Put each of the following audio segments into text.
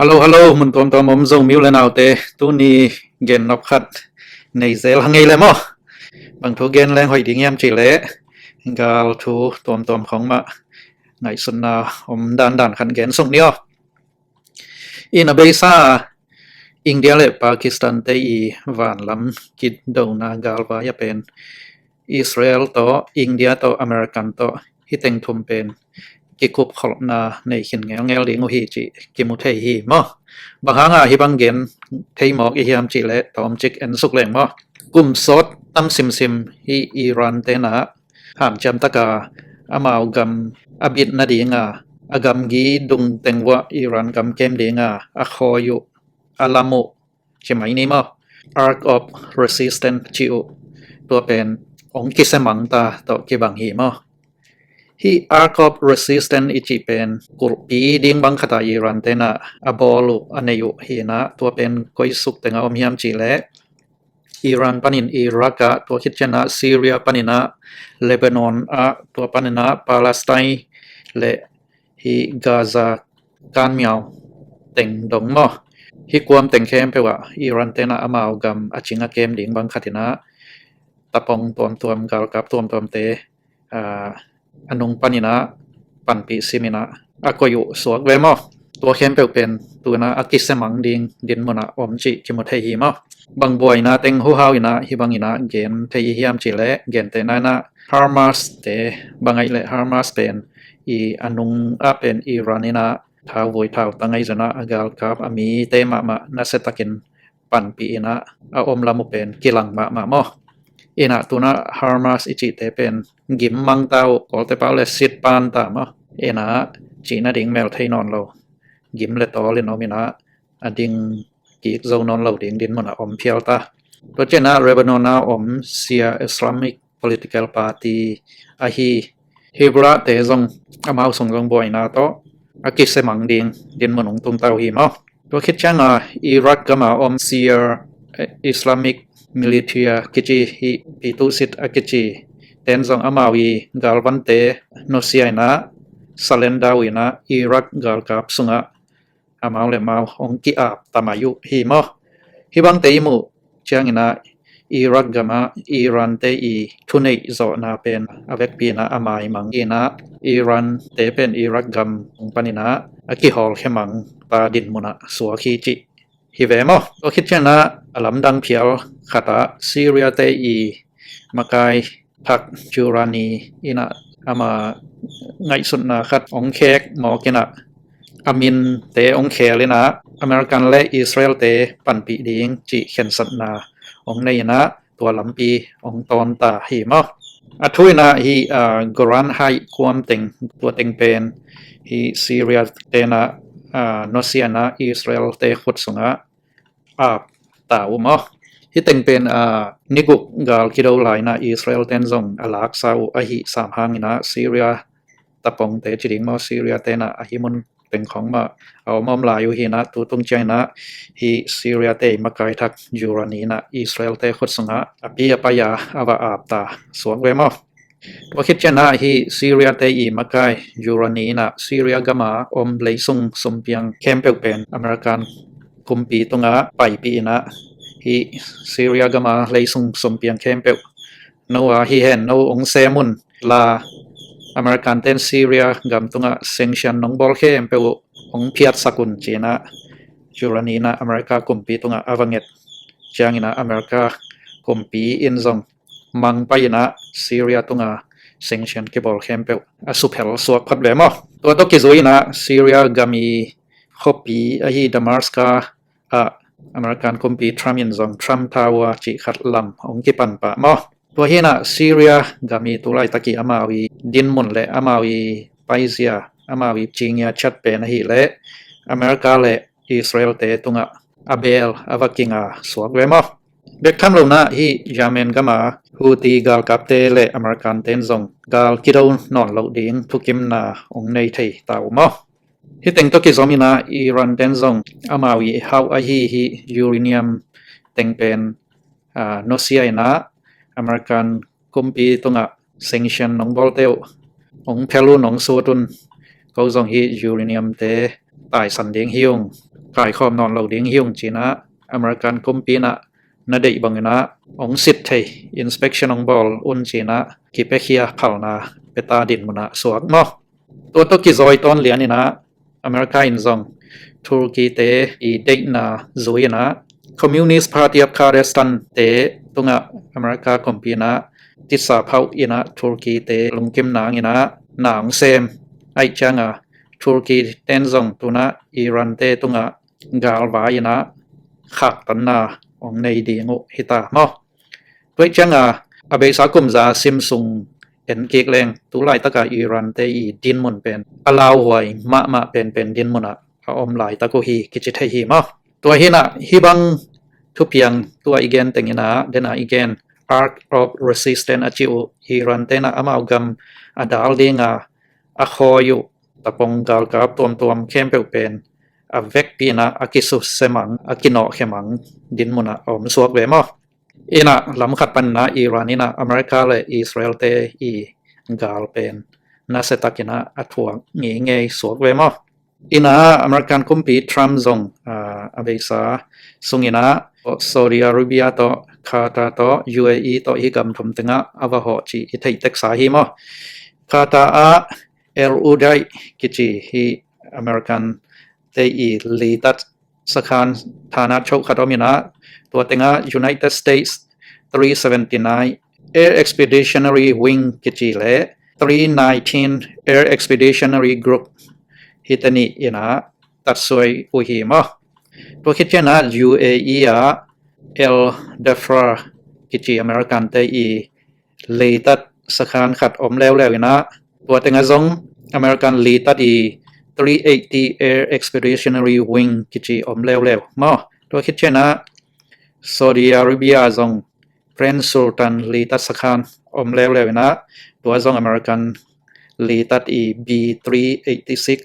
Hello, mình tôm tôm ôm dùng miêu lên nào tê, tu ni gen nọc khát, này dễ là ngay lên mò, bằng thu gen lên hỏi tiếng em chỉ lẽ, gal thu tôm tôm không mà, ngày xuân nào ôm đàn đàn khăn gen sung niyo, in a bay sa, India le Pakistan te I van lam kid do na gal va ya pen, Israel to, India to, American to, hiteng thum pen, ki kup khol na nei hin ngel ngel ding hi chi ki mu thei hi mo bang hanga hi bang gen thei mok I hiam chi le tom chik en suk leng mo kum sot tam sim sim hi Iran te na ham cham taka amao gam abit na dinga agam gi dung tengwa Iran gam kem dinga a khoyu alamu chimai ni mo arc of resistance chiu tua pen ong kisemang ta to ki bang hi mo hi arc of resistance ichi pen kurpi ding bang khata Iran tena abolu aneyu hi na tua pen koi suk tenga om hiam chi le Iran panin Iraq tua khit chena Syria panina Lebanon tua panina Palestine le hi Gaza kan miao teng dong mo hi kuam teng khem pe wa Iran tena amao gam achinga kem ding bang khatina tapong tuam gal kap tuam te anong panina panpi simina akoyu suak ve mo tua khem pe pen tu na akisemang ding din mona om chi ki mo thei hi mo bang boy na teng hu hau ina hi bang ina gen thei hiam chi le gen te na Hamas te bangai le Hamas pen I anung a pen Iran ina thau voi thau tangai zana agal kap ami te ma na setakin panpi ina a om lamu pen kilang ma mo ina tuna Hamas ichi te pen gim mang tao ko te pau le sit pan ta ma ina china ding mel thei non lo gim le to le no mina ading ki zo non lo ding din mona om phial ta to chena Lebanon om sia Islamic political party a hi hebra te zong amau song zong boy na to akise mang ding din monong tum tau hi ma to khit changa Iraq kama om sia Islamic militia kichi hi pitu sit akichi ten zong amawi galvante nosiaina salendawina Iraq gal kap sunga amau le mau ong ki ap tamayu hi mo hi bang te mu changina Iraq gama Iran te I thunei zo na pen avek pi na amai mang ina Iran te pen Iraq gam panina aki hol khemang pa din muna suwa khi chi hi ve mo o khit chana alam dang phial khata Syria te I makai thak churani ina ama ngai sun na khat ong khek mo kina amin te ong khelina American le Israel te panpi ding chi khen sat na ong nei na tua lampi ong ton ta hi mo athuina hi Goran hai kuam teng tua teng pen hi Syria te na nosiana Israel te khut sunga ta mo hi teng pen nigu gal kido lai na Israel ten zong alak sau a hi sam hangina Syria tapong te chiding mo Syria te na a hi munเป็นของมาเอามอมลายอยู่หินะตัวตรงใจนะฮีซีเรียเตมาไกลทักยูรานีนะอิสราเอลเตขุดสงะอภิยปยาอาวาอาบตาสวงเวมอตัวคิดเจนะฮีซีเรียเตอีมาไกลยูรานีนะซีเรียกามาอมเลยซุงสมเปียงเข้มเปลเป็นอเมริกันกุมปีตรงะไปปีนะฮีซีเรียกามาเลยซุงสมเปียงเข้มเปลนัวฮีเห็นนัวองเซมุนลาAmerican ten Syria gam tunga sanction nong bol khe empe ong phiat sakun china jurani na America kumpi tunga avanget changina America kumpi in zong mang paina Syria tunga sanction ke bol khe empe asupel suak khat le mo to ki zuina Syria gami khopi a hi Damascus American kumpi Trump zong Trump tawa chi khat lam ong ki pan pa moตัวเฮนะซีเรียกามีตุไลตะกี้อามาวีดินมุนเลอามาวีไปเซียอามาวีจิงยาชัดเป็นหิเลอเมริกาเลอิสราเอลเตตุงะอาเบลอาวกิงาสวกเวมอเบกทัมลงนะฮิยาเมนกามาฮูตีกาลกับเตเลอเมริกันเตนซงกาลกิโดนอนเหลาดิงทุกิมนาองในไทยตาวมอฮิเต็งตกิซอมินาอิรันเตนซงอามาวีฮาวอาฮิยูเรเนียมเต็งเป็นโนเซียนะAmerican kumpi tunga sanction nong bolteu ong phelu nong sotun ko zong hi uranium te tai san ding hiung กายคอมนอนเราเดียงหิวจีนะอเมริกันกุมปีนะนาดีบังนะองสิทธิ์ไทย inspection องบอลอุนจีนะกิเปเคียเผานะเปตาดินมุนะสวกมั้งตัวตกิจอยตอนเลียนี่นะอเมริกาอินซองตุรกีเตอีเด็กนะซุยนะCommunist Party of Kurdistan เตตุงะอเมริกากุมปีนะติดสาเผาอินะตุรกีเตลุงกิมนางอินะนางเซมไอจังะตุรกีเตนซองตุนะอิรันเตตุงะกาลบายนะขักตันนาองในดีงุฮิตามอด้วยจังะอเบสากุมซาซิมซุงเอ็นเกกแรงตุไลตะกาอิรันเตอีดินมุนเป็นอลาวหวยมะเป็นดินมุนะอมหลายตะกุฮีกิจิตฮีมอตัวหินะฮิบังทุเพียงตัวอีเกนแต่งนะเดนะอีเกน Arc of Resistance อจิวฮิรันเตนะอมาวกัมอดาลดิงาอคอยุตะปงกาลกับตัวมเข้มเปลเป็นอเวกปีนะอากิสุเสมังอากิโนเขมังดินมุนะอมสวกเวมออินะลำขัดปันนะอิรันนี่นะอเมริกาและอิสราเอลเตอีกาลเป็นนาเซตักินะอัทวงเงยสวกเวมออินะอเมริกันคุมปีทรัมป์ซงอเบซาซุงอินะซาอุดิอาระเบียต่อคาตาร์ต่อ UAE ต่อฮิกัมทุมตึงะอวะหอจีอิทัยเต็กซาฮิมอคาตาร์เอลอูไดกิจิฮิอเมริกันเตอีลีตัดสคานฐานะโชคคาดอมินะตัวตึงะ United States 379 Air Expeditionary Wing กิจิและ319 Air Expeditionary Groupฮิตนีอินะตัดสวยอุหิมะตัวคิดเช่นนะ UAE เอลเดฟรากิจิอเมริกันเตอีลีตัดสคานขัดอมแล้วอินะตัวตึงะซงอเมริกันลีตัดอี380 Air Expeditionary Wing กิจิอมแล้วมะตัวคิดเช่นนะซาอุดิอาระเบียซง Prince Sultan ลีตัดสคานอมแล้วนะตัวซงอเมริกันลีตัดอี B386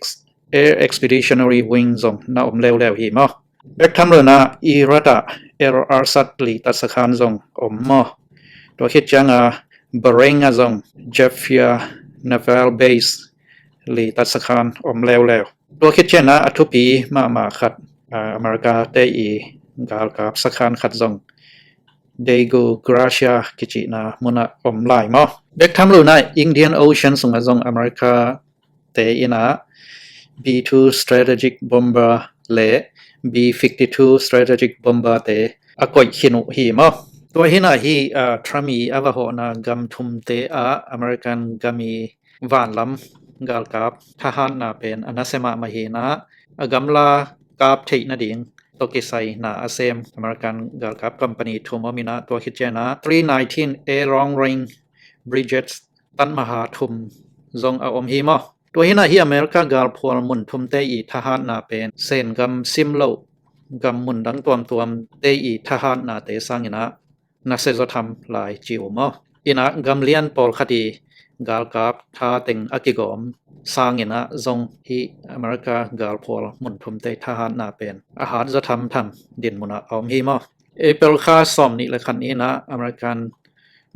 Air Expeditionary Wing ซงน่าอมแล้วหิมะเบ็กทำเลยนะอิรัตเอลอาร์ซัดลีตัดสคานซงอมมะตัวคิดจังบาเรงซงเจฟฟียนาเวลเบสลีตัดสคานอมแล้วตัวคิดเช่นนะอัทุปีมาขัดอเมริกาเตอีกาลกับสคานขัดซงเดโกกราเชียกิจินะมุนะอมหลายมะเบ็กทำเลยนะอินเดียนโอเชียนซงอเมริกาเตอีนะ B2 Strategic Bomber และ B52 Strategic Bomber เตอกอยขินุหิมะตัวหินะฮีทรัมีอวะหอนะกัมทุมเตอเมริกันกัมีวานลำกาลกับทหารนะเป็นอนาเซมะมหีนะกัมลากาบเทนะดิงตกิไซนะอาเซมอเมริกันกาลกับคัมพานีทุมมินะตัวคิดเจนะ319 A Long Range Bridges ตันมหาทุมซงอมหิมะตัวหินะฮีอเมริกากาลพวลมุนทุมเตอีทหารนะเป็นเซนกัมซิมโลกัมมุนดังตัวเตอีทหารนะเตสังอินะนักเศรษฐธรรมหลายจิวมะอินะกัมเลียนปอลคดีกาลกับทาเต็งอกิกอมสร้างอินะซงฮีอเมริกากาลพอลมุนทุมเตทหารนาเป็นอาหารจะทำดินมุนะอมฮีมะเอเปิลคาสอมนี่ละคันนี้นะอเมริกัน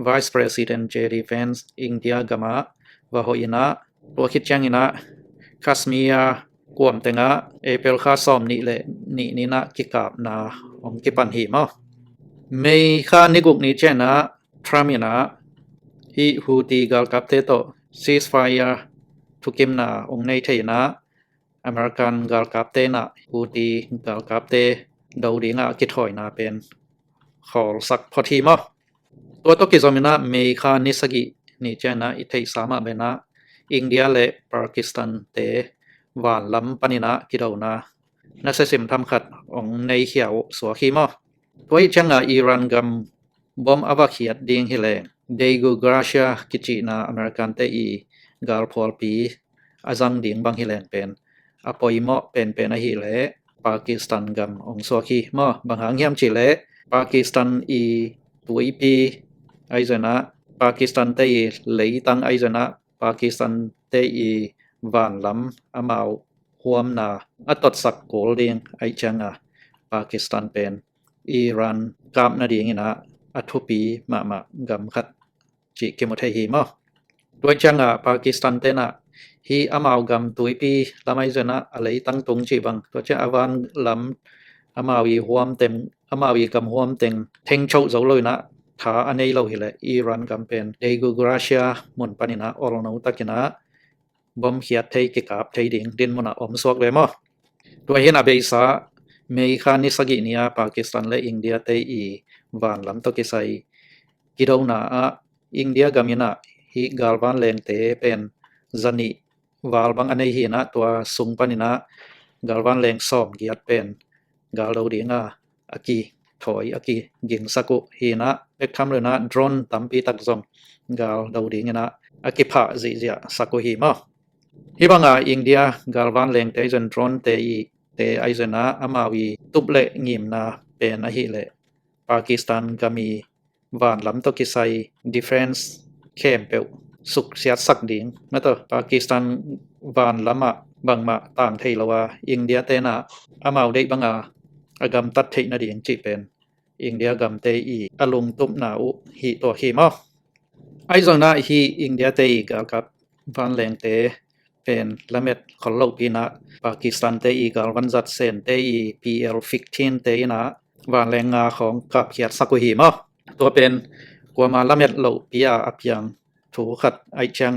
Vice President J.D. Vance อินเดียกามาวะโฮอินะตัวคิดจังอินะคาสเมียกวมเต็งะเอเปิลคาสอมนี่เลยนี่นะกิกาบนาอมกิปันฮีมะไม่ค่านิกุกนี้เจนะทรัมป์นะฮีฮูตีกาลกับเตโตซีสไฟร์ทุกิมนาองในเทนะอเมริกันกาลกับเตนะฮูตีกาลกับเตดาวดีงากิถอยนาเป็นขอสักพอทีมะตัวตกิจอมินะไม่ค่านิสกินี่เจนะอิเทสามะเบนะอินเดียและปากีสถานเตวานลำปนินะกิดาวนานักเสิมทำขัดองในเขียวสวขีมะตัวจังอิรันกัมบอมอวาขีดดิงฮิเลงเดโกกราเชียกิจินาอเมริกันเตอีกาลพอลปีอาจังดิงบังฮิเลงเป็นอปอยมะเป็นฮิเลปากีสถานกัมองสวขีมะบางหางยามจิเลปากีสถานอีตัวอีปีไอเจนะปากีสถานเตอีเลยตังไอเจนะปากีสถานเตอีวานลำอามาวหวมนาอัตตสักโกลดิงไอจังปากีสถานเป็นอิรันกามนาดีงินะอัทุปีมะกัมขัดจิเกมุเทฮีมะด้วยจังปากีสถานเตนะ hi amaugam tuipi lamai jana alei tangtung chi bang to cha awan lam amawi huam tem amawi kam huam teng theng chau zo loi na tha anei lo hi le Iran campaign deigu gracia mon panina orno takina bom khiat thei ke kap thei ding din mona om suak ve mo to hin abe sa mei khan ni sagi nia Pakistan le India te I van lam to ke sai kidau na a India gamina hi galwan leng te pen zani wal bang anei hi na tua sung panina galwan leng som giat pen gal do dinga aki thoi aki ging saku hi na ek tham le na drone tampi tak zom gal do ding na aki pha zi zia saku hi ma hi banga India galwan leng te zen drone te I te aizena amawi tuple ngim na pen a hi le Pakistan gami van lam to kisai defense camp pe suk siat sak ding na to Pakistan van lama bangma tang thei lawa India te na amaw dei banga agam tat thei na ding chi pen India gam te I alung tup na u hi to hi ma aizona hi India te I gal kap van leng te pen lamet kholo pina Pakistan te I gal van zat sen te I PL-15 te na van leng ngaของกับเขียดสักหีมาตัวเป็นกัวมาละเม็ดโลปียอภิยังถูขัดไอเจียง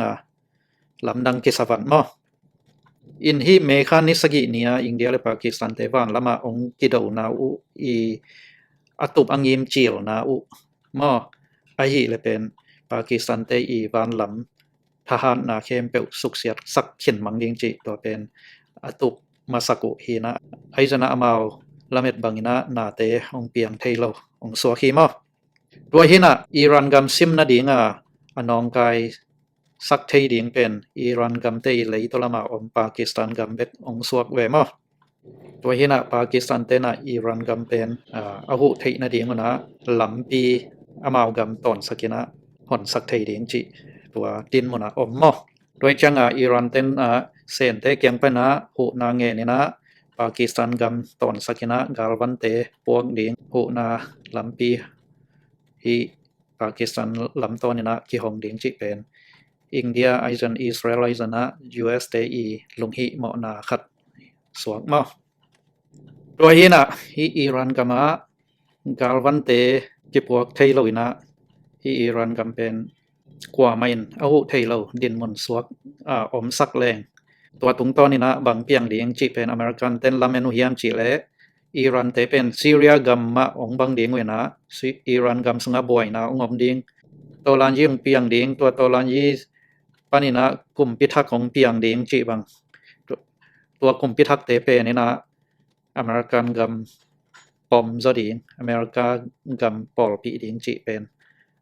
ลำดังกิสวันมาอินฮีเมคานิสกิเนียอินเดียและปากีสถานเตวันละมาองกิดาวนาอุอีอตุบอังยิมจิลนาอุมาไอฮีเลยเป็นปากีสถานเตอีวันลำทหารนาเข้มเปลสุกเสียดสักเขียนมังยิงจิตัวเป็นอตุบมาสักุฮีนะไอจนะอมาวlamet bangina na te ong piang thailo ong so khi ma doi hina Iran gam sim na dinga anong kai sak thei ding pen Iran gam te lei to lama om Pakistan gam bet ong suak ve ma doi hina Pakistan te na Iran gam pen ahu thei na ding na lampi amaw gam ton sakina hon sak thei ding chi tua tin mona om ma doi changa Iran ten sen te kyang pa na hu na nge ni na Pakistan gam ton sakina galvan te puak ding hu na lampi hi Pakistan lam ton na ki hong ding chi pen India aizen Israel aizen na US te I lung hi mo na khat suak ma doi hina hi Iran gama galvan te ki puak thailo ina hi Iran gam pen kwa main ahu thailo din mon suak om sak lengตัวตุงตอนนี้นะบางเปียงเลียงจีเป็นอเมริกันเต้นลาเมนุฮิมจีเลอิรันเตเป็นซีเรียกัมมาองบางเดียงเวนะอิรันกัมสงบวยนะองอมเดียงตัวลานยี่เปียงเดียงตัวลานยี่ปานี่นะกลุ่มพิทักษ์ของเปียงเดียงจีบางตัวกลุ่มพิทักษ์เตเป็นนี่นะอเมริกันกัมปอมซะดีอเมริกากัมปอลปีเดียงจีเป็น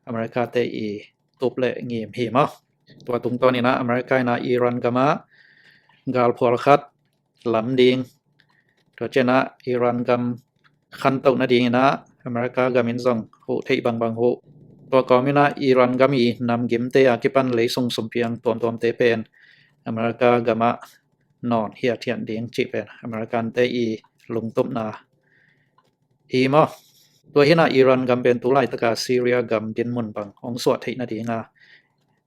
อเมริกาเตอีตุบเลเงียมหิมะตัวตุงตอนนี้นะอเมริกานะอิรันกัมมาgal phol khat lam ding to chena Iran gam khan to na ding na America gamin zong hu thei bang bang hu to komina Iran gami nam gim te akipan lei song som piang tom te pen America gama non hia thian ding chi pen American te I lung tup na hi mo to hina Iran gam pen tu lai taka Syria gam din mun bang ong so thei na dinga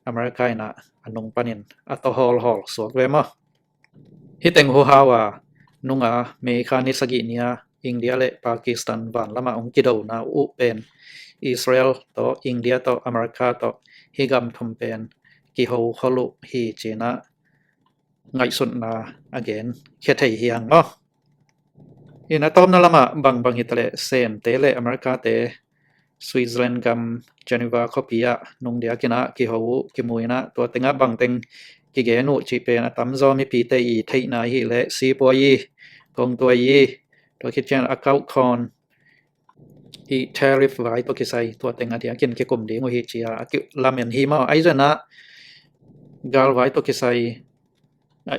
America na anong panin ato hol suak ve mo hiteng ho hawa nunga me khani sagi nia India le Pakistan van lama ong kidau na u pen Israel to India to America to higam thum pen ki ho kholu hi china ngai sun na again khe thei hiang mo ina tom na lama bang hitale sen te le America te Switzerland gam Geneva khopia nung dia kina ki ho ki muina to tenga bang teng ki ge nu chi pen atam zo mi pi te I thei na hi le si po yi kong to yi to ki chen account con I tariff vai to ki sai to tenga dia kin ki kum ding hi chia ki lamen hi ma ai jana gal vai to ki sai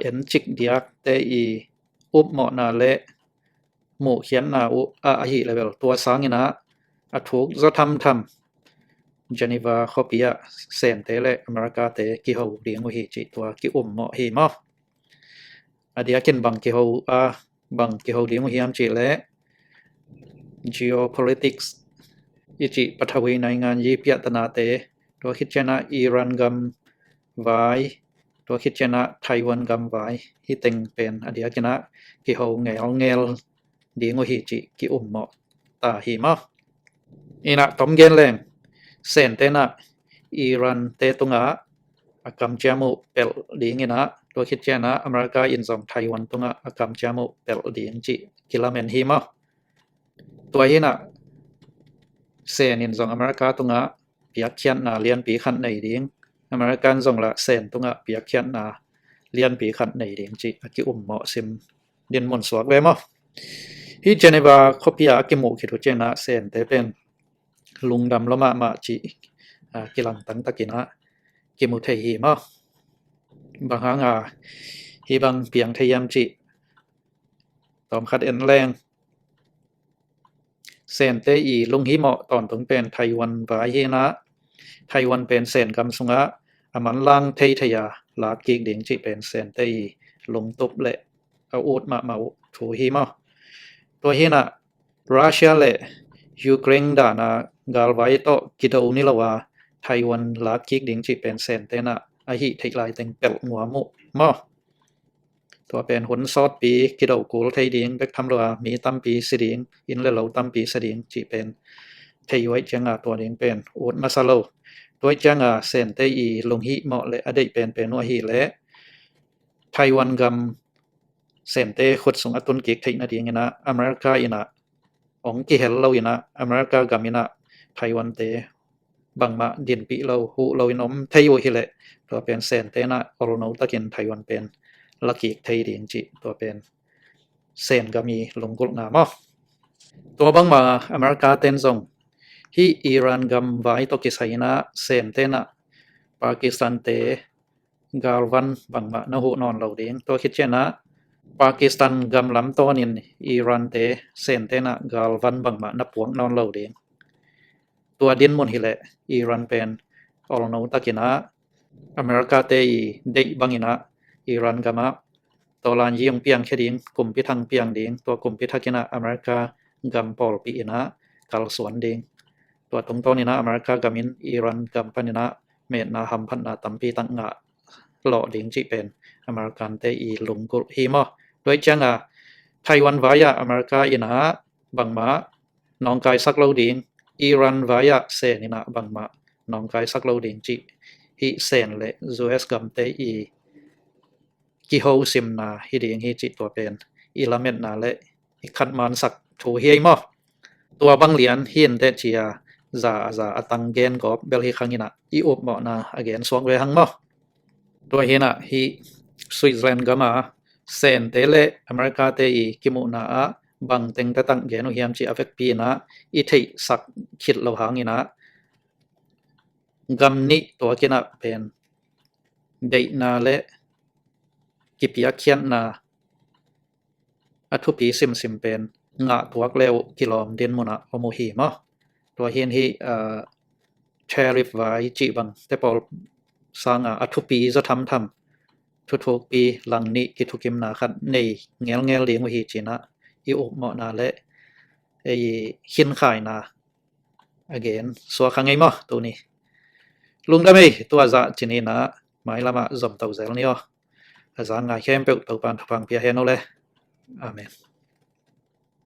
en chik dia te I up mo na le mu khian na u hi level to sang ina a thuk zo tham Geneva khopia sen te le America te ki ho ding hi chi to ki mo hi ma adia ken bang ki ho bang ki ho ding hi am chi le geopolitics ichi pathawi nai ngan yi pya tana te to khit chena Iran gam vai ตัวคิดชนะไต้หวันกำไว้ที่เต็งเป็นอดีตชนะกิเฮาแงวเงลดีงหิจิกิอุมเหมาะตาหิมะอีนะต้มเย็นแรงเซนเตนะอิหร่านเตตุงะกำจามุเปลดีงินะตัวคิดชนะอเมริกาอินซองไต้หวันตุงะกำจามุเปลดีงจิกิลาเมนหิมะตัวหินะเซนินซองอเมริกาตุงะเปียกเขียนนาเลียนปีขันในดิงอเมริกันซองละเซนตุงะเปียกเขียนนาเลียนปีขันในดิงจิกิอุมเหมาะซิมดินมนสวกเวมะฮิเจเนวาคบพิอากิมุคิทุเจนะเซนเตเป็นลุงดำละมะมะจิกิลังตังตะกินะกิมุเทหิมะบางหางฮิบังเปียงเทยมจิตอมคัดเอ็นแรงเซนเตอีลุงหิเหมาะตอนตรงเป็นไต้หวันวายเฮนะไต้หวันเป็นเซนกำสุงะอมันล่างเทยทยาลากิกดิงจิเป็นเซนเตอีลงตุบเละเอาอูดมาถูหิมะตัวเฮนะรัสเซียและยูเครนดานากาลไว้โตกิโดนิลาวาไต้หวันลากิกดิงจิเป็นเซนเตนะอหิเทกลายเต็งเปลหัวมุมะตัวเป็นหุนซอดปีกิโดกูลไทยดิงเบกทำรัวมีตั้มปีสิดิงอินเลเหลาตั้มปีสิดิงจิเป็นไทยไว้จังตัวดิงเป็นอูดมาซาโลตัวจังเซนเตอีลงหิเหมาะและอดีตเป็นนัวหิและไต้หวันกำเซนเตขุดสงอตุนกิกไทยนาดิงนะอเมริกาอินะองกิเฮลเราอินะอเมริกากำอินะไต้หวันเตบังมาดินปีเราหูเราอินอมไทยอยู่หิและตัวเป็นเซนเตนะออโรโนตะกินไต้หวันเป็นลักกิกไทยดิงจิตัวเป็นเซนก็มีลงกุลนามะตัวบังมาอเมริกาเต็นซงที่อิหร่านกำไว้ตกิไซนะเซนเตนะปากีสถานเตกาลวันบังมานะหูนอนเราดิงตัวคิดเจนะปากีสถานกำลำตัวนินอิหร่านเตเซนเตนะกาลวันบังมานะปวงนอนเราดิงตัวดินมุนหิเลอิหร่านเป็นออลโนตะกินะอเมริกาเตเด็กบังอินะอิหร่านกำมาตัวลานยิงเปียงแค่ดิงกลุ่มพิทังเปียงดิงตัวกลุ่มพิทักินะอเมริกากำปอลปีนะกาลสวนดิงตัวตรงต้นนี่นะอเมริกากำมินอิหร่านกำพันนะเมตนาหัมพันนาตัมปีตังงะหล่อดิงจิเป็นอเมริกันเตอีลุงกุลฮิมะโดยจังไต้หวันวายะอเมริกาอินะบังมาน้องกายสักเราดิงอิหร่านวายะเซนินะบังมาน้องกายสักเราดิงจิฮิเซนเลจูเอสกำเตอีกิโฮซิมนาฮิดิงฮิจิตัวเป็นอิลาเมตนาและขัดมันสักถูเฮียมะตัวบังเหรียญหินเตจียza atang gen ko bel hi khangina I op mo na again swang we hang mo to hina hi Switzerland gama sen tele America te I kimu na a bang teng ta tang gen hiam chi affect pi na I thei sak khit lo hangina gam ni to kina pen dei na le kipia khian na athu pi sim sim pen nga tuak leo kilom din mo na omo hi moตัวเห็นที่tariff ไว้จีบังแต่พอสร้างทุกปีจะทำทุกปีหลังนี้กิทุกิมนาคันในเงี้ยเลี้ยงไว้ที่จีนะอีอุบเหมาะนาและไอ้ขินขายนา again สัวขังไงมั้งตัวนี้ลุงได้ไหมตัวจะจีนี่นะหมายละมาจอมเต่าเซลนี่อ๋ออาจารย์งานเข้มเปิดปานฟังเพียเห็นเอาเลยอาเมน